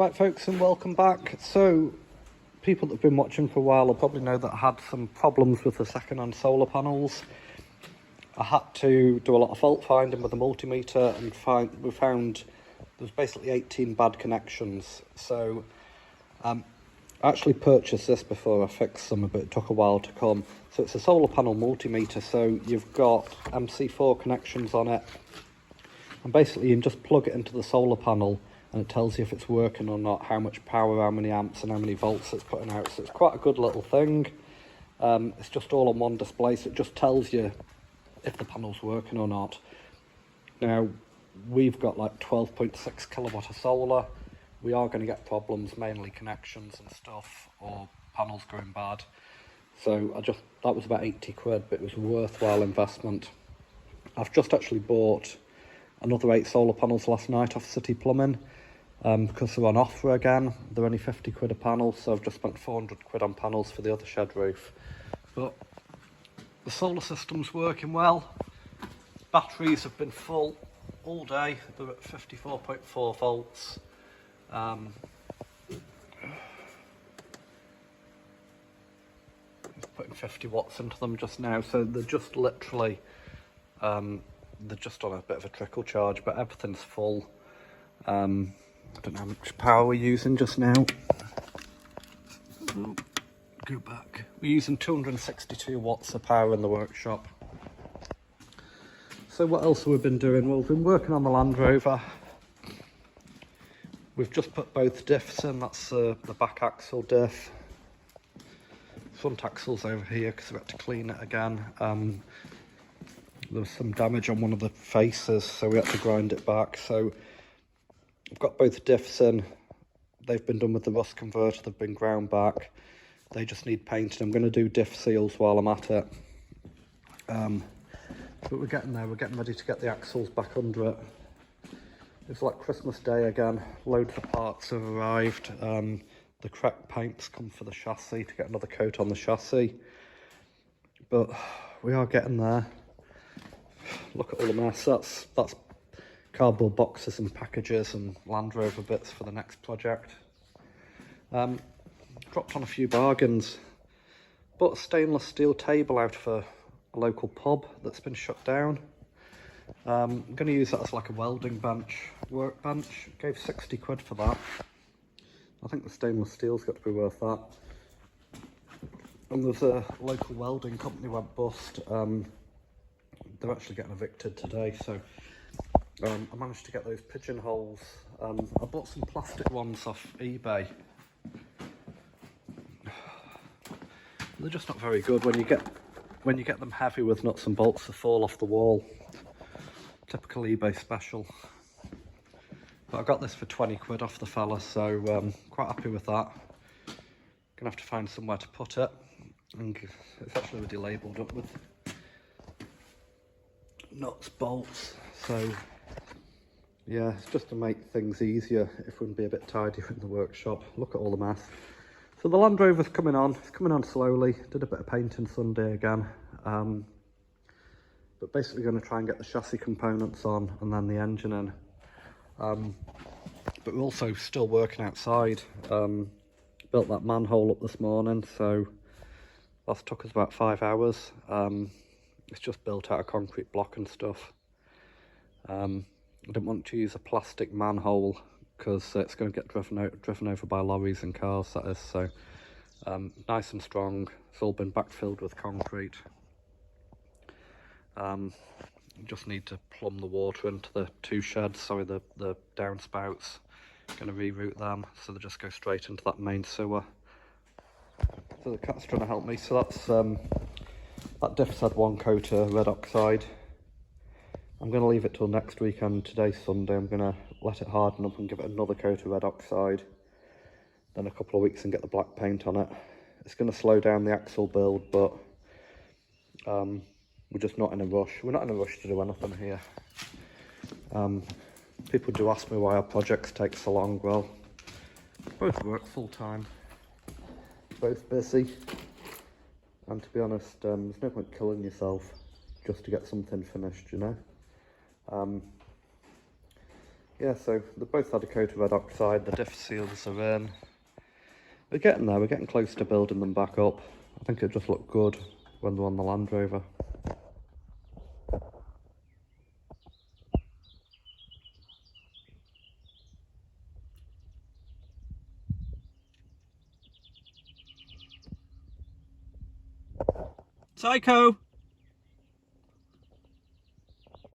Right folks, and welcome back. So people that have been watching for a while will probably know that I had some problems with the second-hand solar panels. I had to do a lot of fault finding with the multimeter and we found there's basically 18 bad connections. So I actually purchased this before I fixed some, but it took a while to come. So it's a solar panel multimeter, so you've got MC4 connections on it, and basically you can just plug it into the solar panel and it tells you if it's working or not, how much power, how many amps and how many volts it's putting out. So it's quite a good little thing. It's just all on one display, so it just tells you if the panel's working or not. Now, we've got like 12.6 kilowatt of solar. We are going to get problems, mainly connections and stuff, or panels going bad. So that was about 80 quid, but it was a worthwhile investment. I've just actually bought another 8 solar panels last night off City Plumbing, because they're on offer again. They're only 50 quid a panel, so I've just spent 400 quid on panels for the other shed roof. But the solar system's working well. Batteries have been full all day. They're at 54.4 volts. Putting 50 watts into them just now, so they're just literally they're just on a bit of a trickle charge, but everything's full. I don't know how much power we're using just now. Go back. We're using 262 watts of power in the workshop. So what else have we been doing? Well, we've been working on the Land Rover. We've just put both diffs in. That's the back axle diff. Front axle's over here because we had to clean it again. There was some damage on one of the faces, so we had to grind it back. So I've got both diffs in. They've been done with the rust converter. They've been ground back. They just need painting. I'm going to do diff seals while I'm at it. But we're getting there. We're getting ready to get the axles back under it. It's like Christmas Day again. Loads of parts have arrived. The correct paint's come for the chassis to get another coat on the chassis. But we are getting there. Look at all the mess. That's cardboard boxes and packages and Land Rover bits for the next project. Dropped on a few bargains. Bought a stainless steel table out for a local pub that's been shut down. I'm going to use that as like a welding bench, workbench. Gave 60 quid for that. I think the stainless steel's got to be worth that. And there's a local welding company went bust. They're actually getting evicted today, so I managed to get those pigeonholes. I bought some plastic ones off eBay. They're just not very good. When you get them heavy with nuts and bolts, they fall off the wall. Typical eBay special. But I got this for 20 quid off the fella, so quite happy with that. Gonna have to find somewhere to put it. And it's actually already labelled up with nuts, bolts. So yeah, it's just to make things easier if we can be a bit tidier in the workshop. Look at all the mess. So the Land Rover's coming on. It's coming on slowly. Did a bit of painting Sunday again. But basically going to try and get the chassis components on and then the engine in. But we're also still working outside. Built that manhole up this morning, so that took us about 5 hours. It's just built out of concrete block and stuff. I didn't want to use a plastic manhole because it's going to get driven over by lorries and cars, that is. So nice and strong. It's all been backfilled with concrete. Just need to plumb the water into the two sheds, sorry, the downspouts. Going to reroute them so they just go straight into that main sewer. So the cat's trying to help me. So that's that diff's had one coat of red oxide. I'm going to leave it till next weekend. Today's Sunday. I'm going to let it harden up and give it another coat of red oxide. Then a couple of weeks and get the black paint on it. It's going to slow down the axle build, but we're just not in a rush. We're not in a rush to do anything here. People do ask me why our projects take so long. Well, both work full time, both busy, and to be honest, there's no point killing yourself just to get something finished, you know. Yeah, so they both had a coat of red oxide, the diff seals are in. We're getting there, we're getting close to building them back up. I think it just looked good when they're on the Land Rover. Psycho!